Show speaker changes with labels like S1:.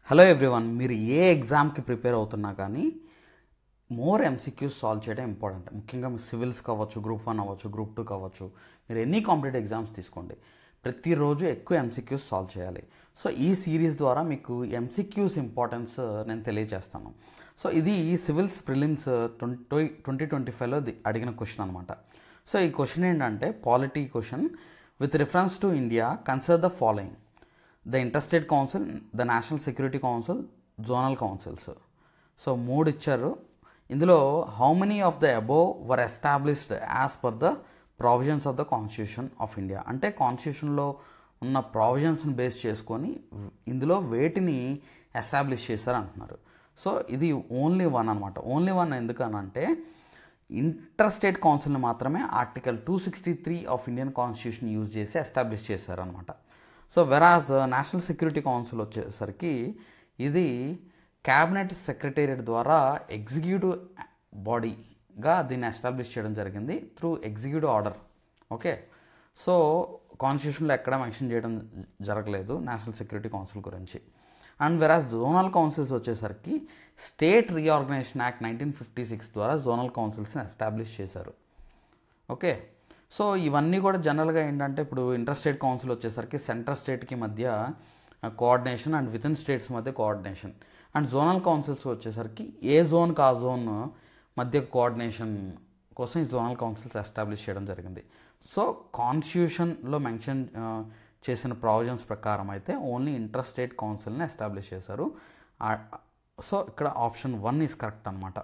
S1: Hello everyone, మీరు ఏ ఎగ్జామ్కి prepare అవుతున్నా కానీ మోర్ ఎంసీక్యూస్ సాల్వ్ చేయడం ఇంపార్టెంట్. ముఖ్యంగా మీ సివిల్స్ కావచ్చు, గ్రూప్ 1 అవ్వచ్చు, గ్రూప్ 2 కావచ్చు, మీరు ఎన్ని కాంపిటేటివ్ ఎగ్జామ్స్ తీసుకోండి, ప్రతిరోజు ఎక్కువ ఎంసీక్యూస్ సాల్వ్ చేయాలి. సో ఈ సిరీస్ ద్వారా మీకు ఎంసీక్యూస్ ఇంపార్టెన్స్ నేను తెలియజేస్తాను. సో ఇది సివిల్స్ ప్రిలిమ్స్ 2025లో అడిగిన క్వశ్చన్ అనమాట. సో ఈ క్వశ్చన్ ఏంటంటే polity question. With reference to India, consider the following: the interstate council, the national security council, zonal councils. So 3 ఇచ్చారు. ఇందులో how many of the above were established as per the provisions of the constitution of India. అంటే కాన్స్టిట్యూషన్లో ఉన్న ప్రావిజన్స్ని base చేసుకొని ఇందులో వేటిని establish చేశారు అంటున్నారు. సో ఇది ఓన్లీ 1 అనమాట. ఓన్లీ 1 ఎందుకనంటే ఇంటర్స్టేట్ కౌన్సిల్ని మాత్రమే article 263 of Indian constitution use చేసి ఎస్టాబ్లిష్ చేశారనమాట. So whereas national security council వచ్చేసరికి ఇది క్యాబినెట్ సెక్రటేరియట్ ద్వారా ఎగ్జిక్యూటివ్ బాడీగా దీన్ని ఎస్టాబ్లిష్ చేయడం జరిగింది through executive order. Okay, so కాన్స్టిట్యూషన్లో ఎక్కడ మెన్షన్ చేయడం జరగలేదు నేషనల్ సెక్యూరిటీ కౌన్సిల్ గురించి. అండ్ వెరాజ్ జోనల్ కౌన్సిల్స్ వచ్చేసరికి స్టేట్ రీఆర్గనైజేషన్ యాక్ట్ 1956 ద్వారా జోనల్ కౌన్సిల్స్ని ఎస్టాబ్లిష్ చేశారు. ఓకే, సో ఇవన్నీ కూడా జనరల్గా ఏంటంటే ఇప్పుడు ఇంటర్ స్టేట్ కౌన్సిల్ వచ్చేసరికి సెంట్రల్ స్టేట్కి మధ్య coordination and with in states మధ్య కోఆర్డినేషన్. అండ్ జోనల్ కౌన్సిల్స్ వచ్చేసరికి ఏ జోన్కి ఆ జోన్ మధ్య కోఆర్డినేషన్ కోసం ఈ జోనల్ కౌన్సిల్స్ ఎస్టాబ్లిష్ చేయడం జరిగింది. సో కాన్స్టిట్యూషన్లో మెన్షన్ చేసిన ప్రావిజన్స్ ప్రకారం అయితే ఓన్లీ ఇంటర్ స్టేట్ కౌన్సిల్ని ఎస్టాబ్లిష్ చేశారు. సో ఇక్కడ ఆప్షన్ 1 ఈజ్ కరెక్ట్ అనమాట.